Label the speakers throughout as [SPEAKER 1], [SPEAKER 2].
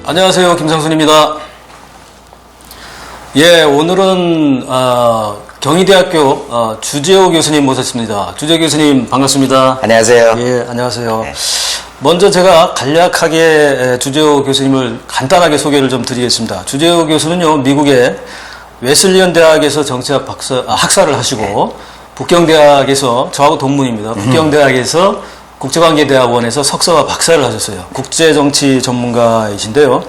[SPEAKER 1] 안녕하세요. 김상순입니다. 예, 오늘은 경희대학교 주재호 교수님 모셨습니다. 주재호 교수님 반갑습니다.
[SPEAKER 2] 안녕하세요.
[SPEAKER 1] 예, 안녕하세요.
[SPEAKER 2] 네.
[SPEAKER 1] 먼저 제가 간략하게 주재호 교수님을 간단하게 소개를 좀 드리겠습니다. 주재호 교수는요, 미국의 웨슬리언 대학에서 정치학 학사를 하시고, 북경대학에서, 저하고 동문입니다. 북경대학에서 국제관계대학원에서 석사와 박사를 하셨어요. 국제정치 전문가이신데요.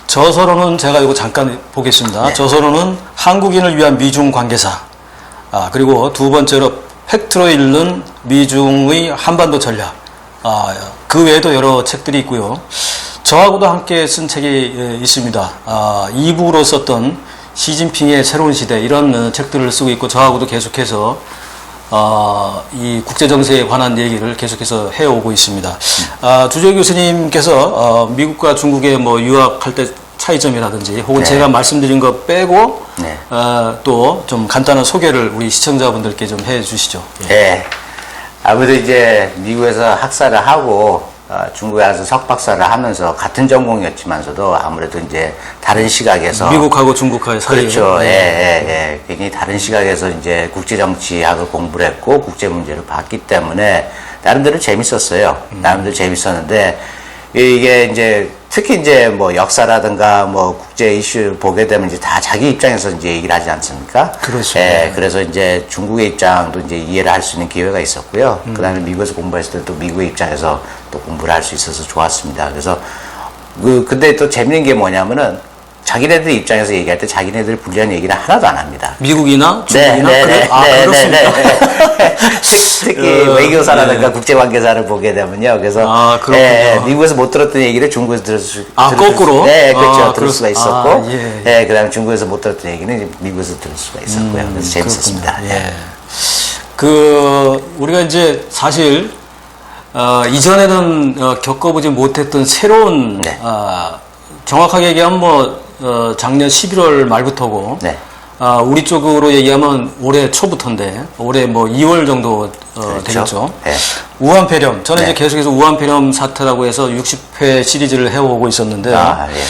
[SPEAKER 1] 저서로는 제가 이거 잠깐 보겠습니다. 네. 저서로는 한국인을 위한 미중 관계사, 그리고 두 번째로 팩트로 읽는 미중의 한반도 전략, 그 외에도 여러 책들이 있고요. 저하고도 함께 쓴 책이 있습니다. 이북으로 썼던 시진핑의 새로운 시대, 이런 책들을 쓰고 있고, 저하고도 계속해서 이 국제정세에 관한 얘기를 계속해서 해오고 있습니다. 주재호 교수님께서 미국과 중국에 뭐 유학할 때 차이점이라든지 혹은 네. 제가 말씀드린 거 빼고 네. 또 좀 간단한 소개를 우리 시청자분들께 좀 해주시죠. 예.
[SPEAKER 2] 네. 아무래도 이제 미국에서 학사를 하고 중국에 와서 석박사를 하면서 같은 전공이었지만서도 아무래도 이제 다른 시각에서
[SPEAKER 1] 미국하고 중국하고의 사이
[SPEAKER 2] 그렇죠. 예. 굉장히 다른 시각에서 이제 국제정치학을 공부를 했고 국제 문제를 봤기 때문에 나름대로 재밌었어요. 나름대로 재밌었는데 이게 이제 특히 이제 뭐 역사라든가 뭐 국제 이슈 보게 되면 이제 다 자기 입장에서 이제 얘기를 하지 않습니까?
[SPEAKER 1] 그렇죠.
[SPEAKER 2] 예, 그래서 이제 중국의 입장도 이제 이해를 할 수 있는 기회가 있었고요. 그 다음에 미국에서 공부했을 때 또 미국의 입장에서 또 공부를 할 수 있어서 좋았습니다. 그래서 근데 또 재밌는 게 뭐냐면은 자기네들 입장에서 얘기할 때 자기네들 불리한 얘기를 하나도 안 합니다.
[SPEAKER 1] 미국이나 중국이나 그렇습니까?
[SPEAKER 2] 특히 외교사라든가 국제관계사를 보게 되면요. 그래서 미국에서 못 들었던 얘기를 중국에서 들을 수
[SPEAKER 1] 거꾸로?
[SPEAKER 2] 네, 그렇죠. 들을 수가 있었고,
[SPEAKER 1] 예.
[SPEAKER 2] 그다음에 중국에서 못 들었던 얘기는 이제 미국에서 들을 수가 있었고요. 그래서 재밌었습니다.
[SPEAKER 1] 예. 우리가 이제 사실 이전에는 겪어보지 못했던 새로운
[SPEAKER 2] 네.
[SPEAKER 1] 정확하게 얘기하면 뭐 작년 11월 말부터고
[SPEAKER 2] 네.
[SPEAKER 1] 우리 쪽으로 얘기하면 올해 초부터인데 올해 뭐 2월 정도
[SPEAKER 2] 그렇죠.
[SPEAKER 1] 되겠죠.
[SPEAKER 2] 네.
[SPEAKER 1] 우한폐렴. 저는
[SPEAKER 2] 네.
[SPEAKER 1] 이제 계속해서 우한폐렴 사태라고 해서 60회 시리즈를 해오고 있었는데
[SPEAKER 2] 예.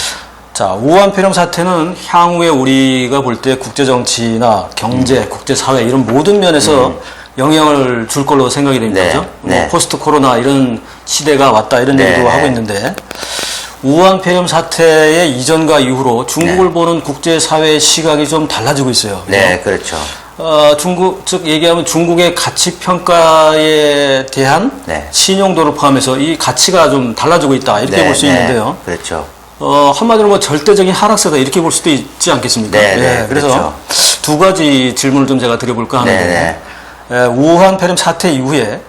[SPEAKER 1] 자, 우한폐렴 사태는 향후에 우리가 볼 때 국제정치나 경제, 국제사회 이런 모든 면에서 영향을 줄 걸로 생각이 됩니다.
[SPEAKER 2] 네.
[SPEAKER 1] 그죠?
[SPEAKER 2] 네.
[SPEAKER 1] 뭐 포스트 코로나 이런 시대가 왔다 이런
[SPEAKER 2] 네.
[SPEAKER 1] 얘기도 하고 있는데 우한폐렴 사태의 이전과 이후로 중국을
[SPEAKER 2] 네.
[SPEAKER 1] 보는 국제사회의 시각이 좀 달라지고 있어요. 그죠?
[SPEAKER 2] 네, 그렇죠.
[SPEAKER 1] 중국, 즉 얘기하면 중국의 가치평가에 대한
[SPEAKER 2] 네.
[SPEAKER 1] 신용도를 포함해서 이 가치가 좀 달라지고 있다 이렇게
[SPEAKER 2] 네,
[SPEAKER 1] 볼 수
[SPEAKER 2] 네.
[SPEAKER 1] 있는데요.
[SPEAKER 2] 그렇죠.
[SPEAKER 1] 한마디로 뭐 절대적인 하락세다 이렇게 볼 수도 있지 않겠습니까?
[SPEAKER 2] 네,
[SPEAKER 1] 그래서
[SPEAKER 2] 그렇죠.
[SPEAKER 1] 두 가지 질문을 좀 제가 드려볼까 하는데 우한폐렴 사태 이후에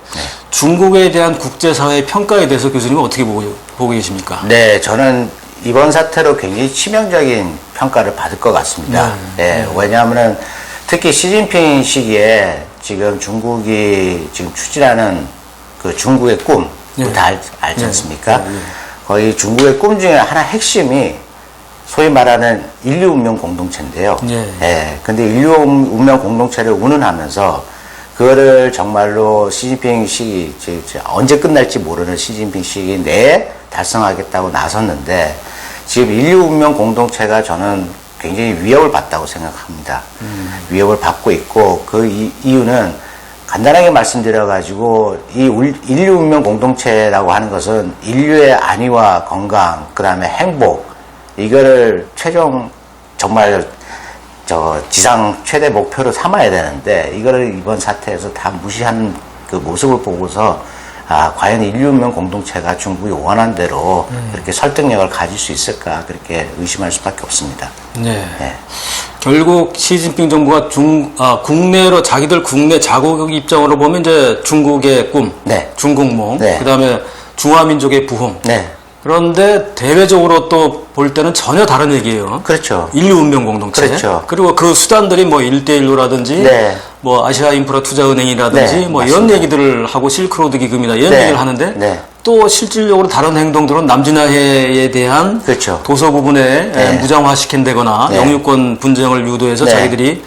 [SPEAKER 1] 중국에 대한 국제사회의 평가에 대해서 교수님은 어떻게 보고 계십니까?
[SPEAKER 2] 네, 저는 이번 사태로 굉장히 치명적인 평가를 받을 것 같습니다. 왜냐하면은 특히 시진핑 시기에 지금 중국이 지금 추진하는 그 중국의 꿈, 다 알지 않습니까? 거의 중국의 꿈 중에 하나 핵심이 소위 말하는 인류 운명 공동체인데요. 근데 인류 운명 공동체를 운운하면서 그거를 정말로 시진핑 시기, 언제 끝날지 모르는 시진핑 시기 내에 달성하겠다고 나섰는데 지금 인류 운명 공동체가 저는 굉장히 위협을 받다고 생각합니다. 위협을 받고 있고 그 이유는 간단하게 말씀드려가지고 이 인류 운명 공동체라고 하는 것은 인류의 안위와 건강, 그 다음에 행복, 이거를 최종 정말 지상 최대 목표로 삼아야 되는데 이거를 이번 사태에서 다 무시하는 그 모습을 보고서 과연 인류 운명 공동체가 중국이 원한 대로 그렇게 설득력을 가질 수 있을까 그렇게 의심할 수밖에 없습니다.
[SPEAKER 1] 네. 결국 시진핑 정부가 국내로 자기들 국내 자국 입장으로 보면 이제 중국의 꿈, 중국몽, 그다음에 중화민족의 부흥. 그런데 대외적으로 또 볼 때는 전혀 다른 얘기예요.
[SPEAKER 2] 그렇죠.
[SPEAKER 1] 인류 운명 공동체.
[SPEAKER 2] 그렇죠.
[SPEAKER 1] 그리고 그 수단들이 뭐 1대1로라든지 뭐 아시아 인프라 투자은행이라든지 뭐
[SPEAKER 2] 맞습니다.
[SPEAKER 1] 이런 얘기들을 하고 실크로드 기금이다 이런 얘기를 하는데 또 실질적으로 다른 행동들은 남진아해에 대한 도서 부분에 무장화시킨다거나 영유권 분쟁을 유도해서 자기들이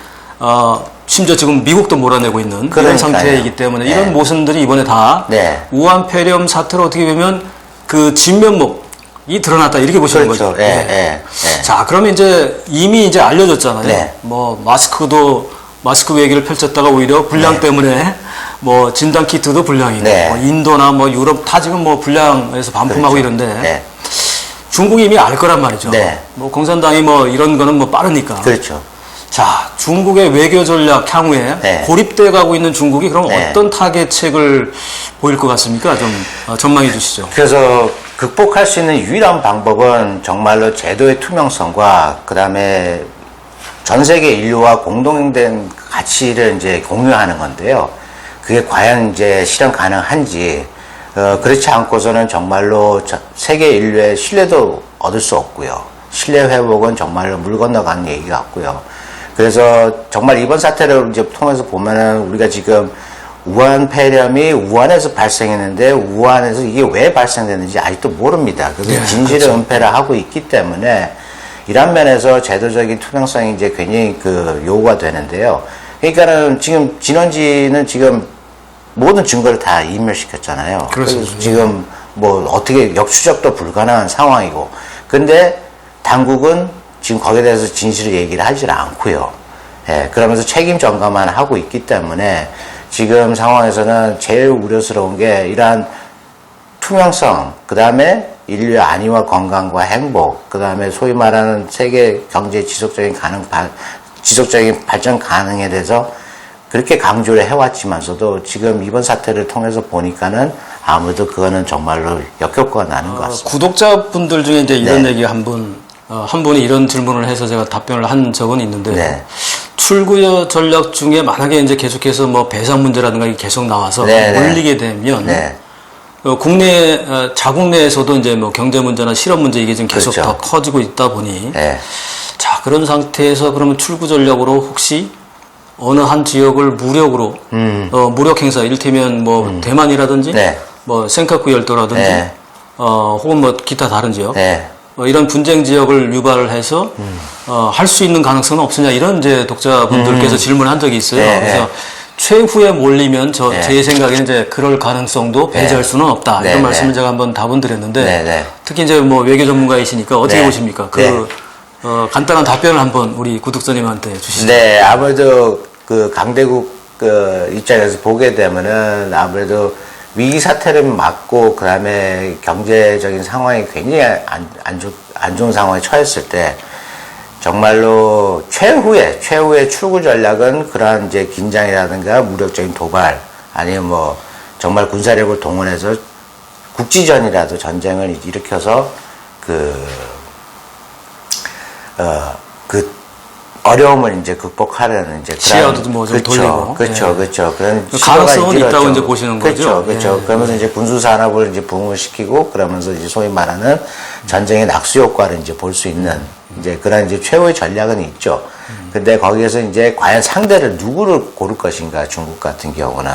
[SPEAKER 1] 심지어 지금 미국도 몰아내고 있는 이런 상태이기 때문에 이런 모순들이 이번에 다 우한폐렴 사태로 어떻게 보면 그 진면목 드러났다 이렇게 보시는
[SPEAKER 2] 그렇죠.
[SPEAKER 1] 거죠.
[SPEAKER 2] 예,
[SPEAKER 1] 네.
[SPEAKER 2] 예, 예.
[SPEAKER 1] 자, 그러면 이제 이미 이제 알려졌잖아요.
[SPEAKER 2] 네.
[SPEAKER 1] 뭐 마스크 외교를 펼쳤다가 오히려 불량
[SPEAKER 2] 네.
[SPEAKER 1] 때문에 뭐 진단 키트도 불량이고
[SPEAKER 2] 네.
[SPEAKER 1] 뭐 인도나 뭐 유럽 다 지금 뭐 불량에서 반품하고
[SPEAKER 2] 그렇죠.
[SPEAKER 1] 이런데
[SPEAKER 2] 네.
[SPEAKER 1] 중국이 이미 알 거란 말이죠.
[SPEAKER 2] 네.
[SPEAKER 1] 뭐 공산당이 뭐 이런 거는 뭐 빠르니까.
[SPEAKER 2] 그렇죠.
[SPEAKER 1] 자, 중국의 외교 전략 향후에
[SPEAKER 2] 네.
[SPEAKER 1] 고립돼 가고 있는 중국이 그럼
[SPEAKER 2] 네.
[SPEAKER 1] 어떤 타겟책을 보일 것 같습니까? 좀 전망해 주시죠.
[SPEAKER 2] 그래서 극복할 수 있는 유일한 방법은 정말로 제도의 투명성과 그다음에 전 세계 인류와 공동된 가치를 이제 공유하는 건데요. 그게 과연 이제 실현 가능한지, 그렇지 않고서는 정말로 세계 인류의 신뢰도 얻을 수 없고요. 신뢰 회복은 정말로 물 건너가는 얘기 같고요. 그래서 정말 이번 사태를 이제 통해서 보면은 우리가 지금 우한 폐렴이 우한에서 발생했는데 우한에서 이게 왜 발생됐는지 아직도 모릅니다. 그래서
[SPEAKER 1] 네,
[SPEAKER 2] 진실의
[SPEAKER 1] 그렇죠.
[SPEAKER 2] 은폐를 하고 있기 때문에 이런 면에서 제도적인 투명성이 이제 굉장히 요구가 되는데요. 그러니까는 지금 진원지는 지금 모든 증거를 다 인멸시켰잖아요.
[SPEAKER 1] 그렇습니다.
[SPEAKER 2] 그래서 지금 뭐 어떻게 역추적도 불가능한 상황이고. 근데 당국은 지금 거기에 대해서 진실을 얘기를 하질 않고요. 예, 그러면서 책임 전가만 하고 있기 때문에 지금 상황에서는 제일 우려스러운 게 이러한 투명성, 그 다음에 인류의 안위와 건강과 행복, 그 다음에 소위 말하는 세계 경제 지속적인 발전 가능에 대해서 그렇게 강조를 해왔지만서도 지금 이번 사태를 통해서 보니까는 아무래도 그거는 정말로 역효과가 나는 것 같습니다.
[SPEAKER 1] 구독자분들 중에 이제 이런
[SPEAKER 2] 네.
[SPEAKER 1] 얘기 한 분이 이런 질문을 해서 제가 답변을 한 적은 있는데,
[SPEAKER 2] 네.
[SPEAKER 1] 출구 전략 중에 만약에 이제 계속해서 뭐 배상 문제라든가 이게 계속 나와서
[SPEAKER 2] 네, 네.
[SPEAKER 1] 몰리게 되면,
[SPEAKER 2] 네.
[SPEAKER 1] 자국 내에서도 이제 뭐 경제 문제나 실업 문제 이게 지금 계속
[SPEAKER 2] 그렇죠.
[SPEAKER 1] 더 커지고 있다 보니,
[SPEAKER 2] 네.
[SPEAKER 1] 자, 그런 상태에서 그러면 출구 전략으로 혹시 어느 한 지역을 무력으로, 무력 행사, 이를테면 뭐 대만이라든지,
[SPEAKER 2] 네.
[SPEAKER 1] 뭐 센카쿠 열도라든지,
[SPEAKER 2] 네.
[SPEAKER 1] 혹은 뭐 기타 다른 지역,
[SPEAKER 2] 네.
[SPEAKER 1] 이런 분쟁 지역을 유발을 해서 할 수 있는 가능성은 없으냐 이런 이제 독자분들께서 질문한 적이 있어요.
[SPEAKER 2] 네,
[SPEAKER 1] 그래서
[SPEAKER 2] 네.
[SPEAKER 1] 최후에 몰리면
[SPEAKER 2] 네.
[SPEAKER 1] 제 생각에는 이제 그럴 가능성도 배제할
[SPEAKER 2] 네.
[SPEAKER 1] 수는 없다
[SPEAKER 2] 네,
[SPEAKER 1] 이런
[SPEAKER 2] 네.
[SPEAKER 1] 말씀을 제가 한번 답은 드렸는데
[SPEAKER 2] 네, 네.
[SPEAKER 1] 특히 이제 뭐 외교 전문가이시니까 어떻게
[SPEAKER 2] 네.
[SPEAKER 1] 보십니까?
[SPEAKER 2] 네.
[SPEAKER 1] 간단한 답변을 한번 우리 구독자님한테 주시죠.
[SPEAKER 2] 네, 아무래도 강대국 입장에서 보게 되면은 아무래도 위기 사태를 막고 그다음에 경제적인 상황이 굉장히 안 좋은 상황에 처했을 때 정말로 최후의 출구 전략은 그러한 이제 긴장이라든가 무력적인 도발 아니면 뭐 정말 군사력을 동원해서 국지전이라도 전쟁을 일으켜서 그 어려움을 이제 극복하려는 이제
[SPEAKER 1] 시야도 뭐좀 돌리고.
[SPEAKER 2] 그렇죠,
[SPEAKER 1] 예.
[SPEAKER 2] 그렇죠. 그런
[SPEAKER 1] 가능성은
[SPEAKER 2] 시도가
[SPEAKER 1] 있다고
[SPEAKER 2] 이루어져.
[SPEAKER 1] 이제 보시는 거죠?
[SPEAKER 2] 그렇죠, 그렇죠.
[SPEAKER 1] 예.
[SPEAKER 2] 그러면서 이제 군수 산업을 이제 부흥을 시키고 그러면서 이제 소위 말하는 전쟁의 낙수 효과를 이제 볼 수 있는 이제 그런 이제 최후의 전략은 있죠. 근데 거기에서 이제 과연 상대를 누구를 고를 것인가 중국 같은 경우는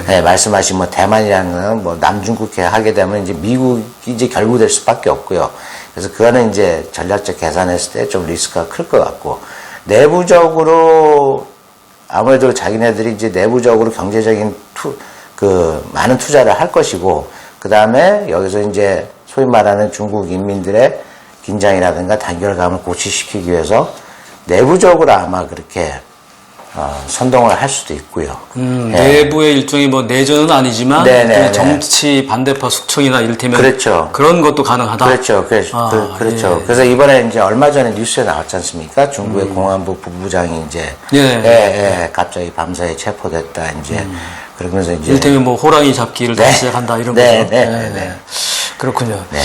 [SPEAKER 2] 예, 말씀하신 뭐 대만이라는 뭐 남중국해 하게 되면 이제 미국이 이제 결부될 수밖에 없고요. 그래서 그거는 이제 전략적 계산했을 때 좀 리스크가 클 것 같고. 내부적으로 아무래도 자기네들이 이제 내부적으로 경제적인 많은 투자를 할 것이고 그 다음에 여기서 이제 소위 말하는 중국 인민들의 긴장이라든가 단결감을 고취시키기 위해서 내부적으로 아마 그렇게 선동을 할 수도 있고요. 예.
[SPEAKER 1] 내부의 일종의 뭐 내전은 아니지만
[SPEAKER 2] 네네,
[SPEAKER 1] 그냥
[SPEAKER 2] 네.
[SPEAKER 1] 정치 반대파 숙청이나 이를테면
[SPEAKER 2] 그렇죠.
[SPEAKER 1] 그런 것도 가능하다.
[SPEAKER 2] 그렇죠. 그렇죠.
[SPEAKER 1] 예.
[SPEAKER 2] 그래서 이번에 이제 얼마 전에 뉴스에 나왔지 않습니까? 중국의 공안부 부부장이 이제
[SPEAKER 1] 예.
[SPEAKER 2] 갑자기 밤사이에 체포됐다 이제 그러면서 이제
[SPEAKER 1] 이를테면 뭐 호랑이 잡기를 다시 시작한다 이런
[SPEAKER 2] 네,
[SPEAKER 1] 거죠.
[SPEAKER 2] 네.
[SPEAKER 1] 그렇군요.
[SPEAKER 2] 네.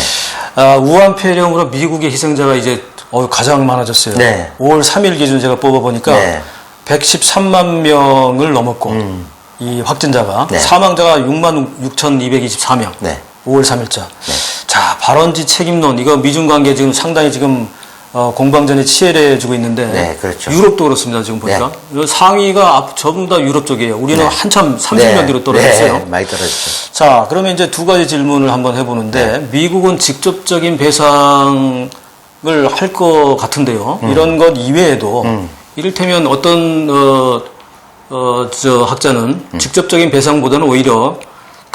[SPEAKER 1] 우한 폐렴으로 미국의 희생자가 이제 가장 많아졌어요.
[SPEAKER 2] 네.
[SPEAKER 1] 5월 3일 기준 제가 뽑아보니까
[SPEAKER 2] 네.
[SPEAKER 1] 113만 명을 넘었고 이 확진자가
[SPEAKER 2] 네.
[SPEAKER 1] 사망자가 66,224명.
[SPEAKER 2] 네.
[SPEAKER 1] 5월 3일자. 자, 발원지 책임론 이거 미중 관계 지금 상당히 지금 공방전에 치열해지고 있는데
[SPEAKER 2] 네, 그렇죠.
[SPEAKER 1] 유럽도 그렇습니다. 지금 보니까 상위가 전부 다 유럽 쪽이에요. 우리는
[SPEAKER 2] 네.
[SPEAKER 1] 한참 30년 뒤로 떨어졌어요.
[SPEAKER 2] 네, 많이 떨어졌죠.
[SPEAKER 1] 자, 그러면 이제 두 가지 질문을 한번 해보는데, 미국은 직접적인 배상을 할 것 같은데요. 이런 것 이외에도, 이를테면 어떤, 학자는 직접적인 배상보다는 오히려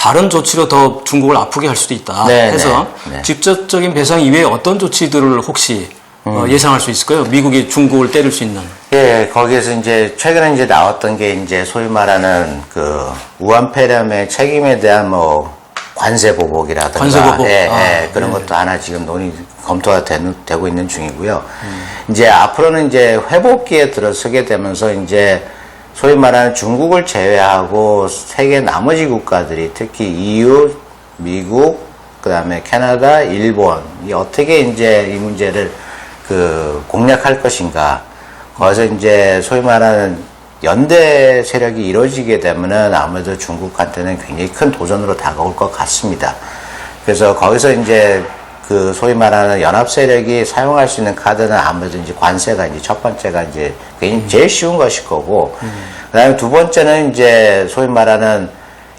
[SPEAKER 1] 다른 조치로 더 중국을 아프게 할 수도 있다
[SPEAKER 2] 네,
[SPEAKER 1] 해서
[SPEAKER 2] 네.
[SPEAKER 1] 직접적인 배상 이외에 어떤 조치들을 혹시 예상할 수 있을까요? 미국이 중국을 때릴 수 있는.
[SPEAKER 2] 예, 거기에서 이제 최근에 이제 나왔던 게 이제 소위 말하는 그 우한 폐렴의 책임에 대한 뭐 관세 보복이라든가
[SPEAKER 1] 관세 보복.
[SPEAKER 2] 그런 것도 하나 지금 검토가 되고 있는 중이고요. 이제 앞으로는 이제 회복기에 들어서게 되면서 이제 소위 말하는 중국을 제외하고 세계 나머지 국가들이 특히 EU, 미국, 그다음에 캐나다, 일본 이 어떻게 이제 이 문제를 그 공략할 것인가. 거기서 이제 소위 말하는 연대 세력이 이루어지게 되면은 아무래도 중국한테는 굉장히 큰 도전으로 다가올 것 같습니다. 그래서 거기서 이제 그 소위 말하는 연합 세력이 사용할 수 있는 카드는 아무래도 이제 관세가 이제 첫 번째가 이제 제일 쉬운 것일 거고, 그다음에 두 번째는 이제 소위 말하는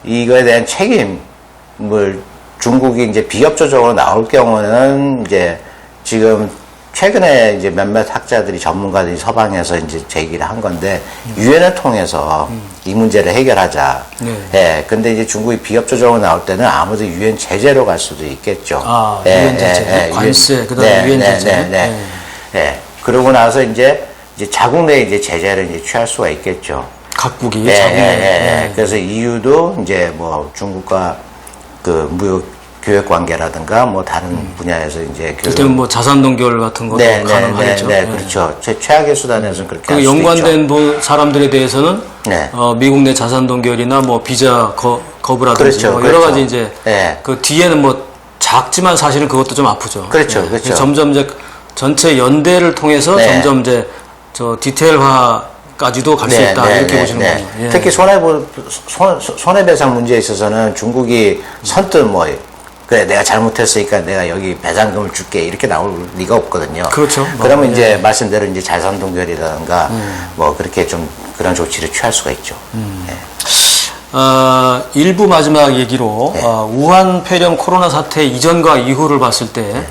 [SPEAKER 2] 이거에 대한 책임을 중국이 이제 비협조적으로 나올 경우는 이제 지금 최근에 이제 몇몇 학자들이 전문가들이 서방에서 이제 제기를 한 건데 유엔을 통해서 이 문제를 해결하자.
[SPEAKER 1] 네.
[SPEAKER 2] 예. 근데 이제 중국이 비협조적으로 나올 때는 아무래도 유엔 제재로 갈 수도 있겠죠.
[SPEAKER 1] 유엔 제재, 관세, 그다음에 유엔 제재.
[SPEAKER 2] 예. 그러고 나서 이제 자국 내 이제 제재를 이제 취할 수가 있겠죠.
[SPEAKER 1] 각국이
[SPEAKER 2] 예,
[SPEAKER 1] 자국 내.
[SPEAKER 2] 예. 그래서 EU도 이제 뭐 중국과 그 무역 교역 관계라든가 뭐 다른 분야에서 이제
[SPEAKER 1] 그때는 뭐 자산 동결 같은 것도 가능하겠죠.
[SPEAKER 2] 네, 그렇죠. 최악의 수단에서는 그렇게
[SPEAKER 1] 그
[SPEAKER 2] 할 수도
[SPEAKER 1] 연관된
[SPEAKER 2] 있죠.
[SPEAKER 1] 사람들에 대해서는
[SPEAKER 2] 네.
[SPEAKER 1] 미국 내 자산 동결이나 뭐 비자 거부라든지
[SPEAKER 2] 그렇죠,
[SPEAKER 1] 뭐 여러
[SPEAKER 2] 그렇죠.
[SPEAKER 1] 가지 이제
[SPEAKER 2] 네.
[SPEAKER 1] 그 뒤에는 뭐 작지만 사실은 그것도 좀 아프죠.
[SPEAKER 2] 그렇죠,
[SPEAKER 1] 예.
[SPEAKER 2] 그렇죠.
[SPEAKER 1] 점점 이제 전체 연대를 통해서
[SPEAKER 2] 네.
[SPEAKER 1] 점점 이제 저 디테일화까지도 갈 수 있다 이렇게 보시는 거예요. 예.
[SPEAKER 2] 특히 손해배상 문제에 있어서는 중국이 선뜻 뭐 그래 내가 잘못했으니까 내가 여기 배상금을 줄게 이렇게 나올 리가 없거든요.
[SPEAKER 1] 그렇죠.
[SPEAKER 2] 그러면 이제 말씀대로 이제 자산 동결이라든가 뭐 그렇게 좀 그런 조치를 취할 수가 있죠. 예.
[SPEAKER 1] 일부 마지막 얘기로 우한 폐렴 코로나 사태 이전과 이후를 봤을 때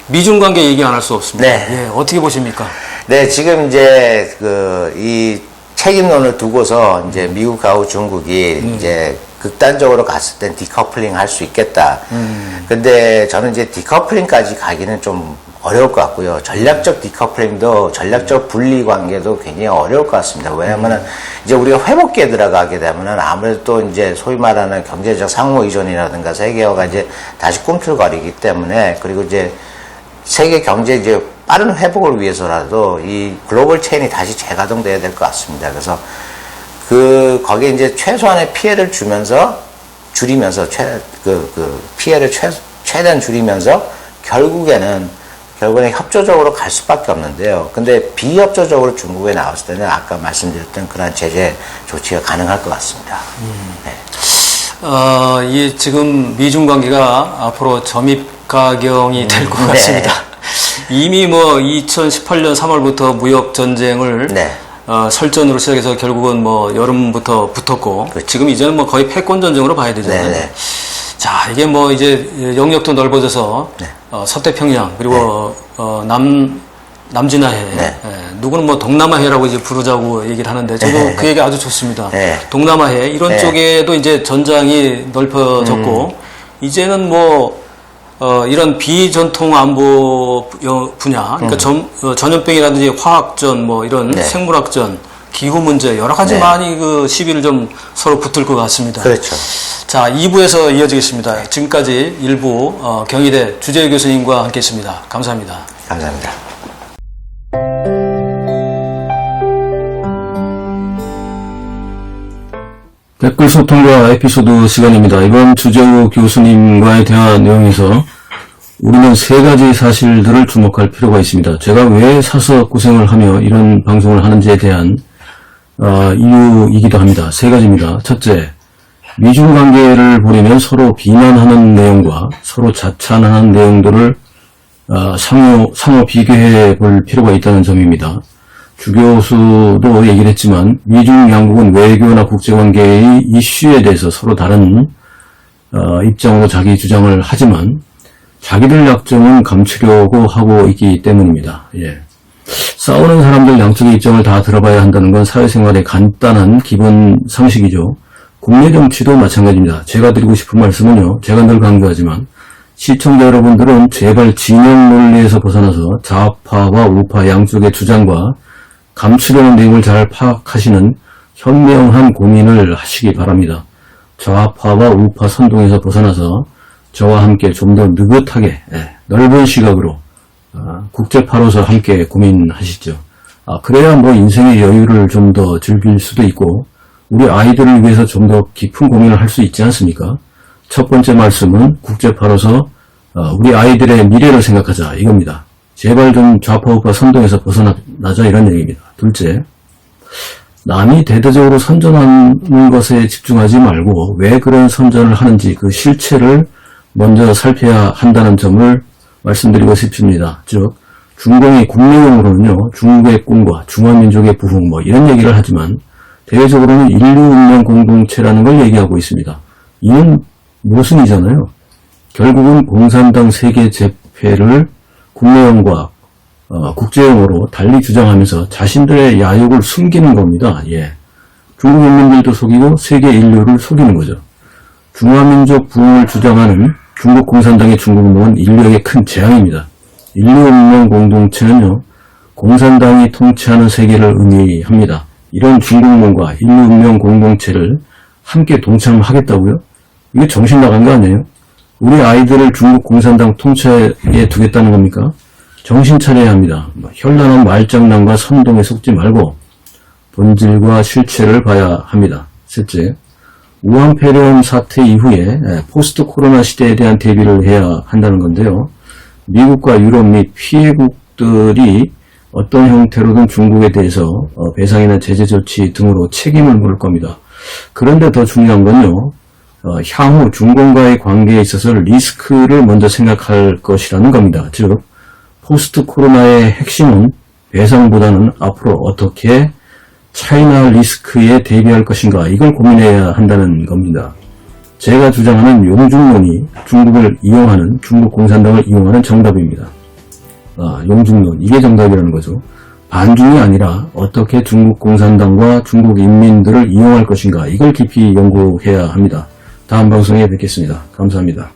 [SPEAKER 1] 미중 관계 얘기 안 할 수 없습니다.
[SPEAKER 2] 네.
[SPEAKER 1] 예, 어떻게 보십니까?
[SPEAKER 2] 네, 지금 이제 이 책임론을 두고서 이제 미국하고 중국이 이제 극단적으로 갔을 땐 디커플링 할 수 있겠다. 근데 저는 이제 디커플링까지 가기는 좀 어려울 것 같고요. 전략적 디커플링도 전략적 분리 관계도 굉장히 어려울 것 같습니다. 왜냐면은 이제 우리가 회복기에 들어가게 되면은 아무래도 또 이제 소위 말하는 경제적 상호 이전이라든가 세계화가 이제 다시 꿈틀거리기 때문에 그리고 이제 세계 경제 이제 빠른 회복을 위해서라도 이 글로벌 체인이 다시 재가동돼야 될 것 같습니다. 그래서 거기에 이제 최소한의 피해를 줄이면서 피해를 최대한 줄이면서 결국에는 협조적으로 갈 수밖에 없는데요. 근데 비협조적으로 중국에 나왔을 때는 아까 말씀드렸던 그런 제재 조치가 가능할 것 같습니다. 네.
[SPEAKER 1] 이 지금 미중 관계가 앞으로 점입가경이 될 것 같습니다. 이미 뭐 2018년 3월부터 무역 전쟁을 설전으로 시작해서 결국은 뭐 여름부터 붙었고
[SPEAKER 2] 그렇죠.
[SPEAKER 1] 지금 이제는 뭐 거의 패권 전쟁으로 봐야 되잖아요.
[SPEAKER 2] 네네.
[SPEAKER 1] 자, 이게 뭐 이제 영역도 넓어져서 서태평양 그리고 남진아해 누구는 뭐 동남아해라고 이제 부르자고 얘기를 하는데 저도 그 얘기 아주 좋습니다. 동남아해 이런 쪽에도 이제 전장이 넓혀졌고 이제는 뭐 이런 비전통 안보 분야, 그러니까 전염병이라든지 화학전, 뭐 이런 생물학전, 기후 문제 여러 가지 많이 그 시비를 좀 서로 붙을 것 같습니다.
[SPEAKER 2] 그렇죠.
[SPEAKER 1] 자, 2부에서 이어지겠습니다. 지금까지 일부 경희대 주재유 교수님과 함께했습니다. 감사합니다.
[SPEAKER 2] 감사합니다.
[SPEAKER 1] 댓글 소통과 에피소드 시간입니다. 이번 주재우 교수님과의 대화 내용에서 우리는 세 가지 사실들을 주목할 필요가 있습니다. 제가 왜 사서 고생을 하며 이런 방송을 하는지에 대한 이유이기도 합니다. 세 가지입니다. 첫째, 미중 관계를 보려면 서로 비난하는 내용과 서로 자찬하는 내용들을 상호 비교해 볼 필요가 있다는 점입니다. 주 교수도 얘기를 했지만 미중 양국은 외교나 국제관계의 이슈에 대해서 서로 다른 입장으로 자기 주장을 하지만 자기들 약점은 감추려고 하고 있기 때문입니다. 예. 싸우는 사람들 양쪽의 입장을 다 들어봐야 한다는 건 사회생활의 간단한 기본 상식이죠. 국내 정치도 마찬가지입니다. 제가 드리고 싶은 말씀은요, 제가 늘 강조하지만 시청자 여러분들은 제발 진영 논리에서 벗어나서 좌파와 우파 양쪽의 주장과 감추려는 내용을 잘 파악하시는 현명한 고민을 하시기 바랍니다. 좌파와 우파 선동에서 벗어나서 저와 함께 좀 더 느긋하게 넓은 시각으로 국제파로서 함께 고민하시죠. 그래야 뭐 인생의 여유를 좀 더 즐길 수도 있고 우리 아이들을 위해서 좀 더 깊은 고민을 할 수 있지 않습니까? 첫 번째 말씀은 국제파로서 우리 아이들의 미래를 생각하자 이겁니다. 제발 좀 좌파 우파 선동에서 벗어나자 이런 얘기입니다. 둘째, 남이 대대적으로 선전하는 것에 집중하지 말고 왜 그런 선전을 하는지 그 실체를 먼저 살펴야 한다는 점을 말씀드리고 싶습니다. 즉 중공이 국내용으로는요, 중국의 꿈과 중화민족의 부흥 뭐 이런 얘기를 하지만 대외적으로는 인류 운명 공동체라는 걸 얘기하고 있습니다. 이는 모순이잖아요. 결국은 공산당 세계 재패를 국내용과 국제용어로 달리 주장하면서 자신들의 야욕을 숨기는 겁니다. 예. 중국 인민들도 속이고 세계 인류를 속이는 거죠. 중화민족 부흥을 주장하는 중국 공산당의 중국몽은 인류에게 큰 재앙입니다. 인류 운명 공동체는요, 공산당이 통치하는 세계를 의미합니다. 이런 중국몽과 인류 운명 공동체를 함께 동참하겠다고요? 이게 정신 나간 거 아니에요? 우리 아이들을 중국 공산당 통치에 두겠다는 겁니까? 정신 차려야 합니다. 현란한 말장난과 선동에 속지 말고 본질과 실체를 봐야 합니다. 셋째, 우한 폐렴 사태 이후에 포스트 코로나 시대에 대한 대비를 해야 한다는 건데요. 미국과 유럽 및 피해국들이 어떤 형태로든 중국에 대해서 배상이나 제재 조치 등으로 책임을 물을 겁니다. 그런데 더 중요한 건요, 향후 중공과의 관계에 있어서 리스크를 먼저 생각할 것이라는 겁니다. 즉 포스트 코로나의 핵심은 배상보다는 앞으로 어떻게 차이나 리스크에 대비할 것인가, 이걸 고민해야 한다는 겁니다. 제가 주장하는 용중론이 중국을 이용하는, 중국 공산당을 이용하는 정답입니다. 용중론, 이게 정답이라는 거죠. 반중이 아니라 어떻게 중국 공산당과 중국 인민들을 이용할 것인가, 이걸 깊이 연구해야 합니다. 다음 방송에 뵙겠습니다. 감사합니다.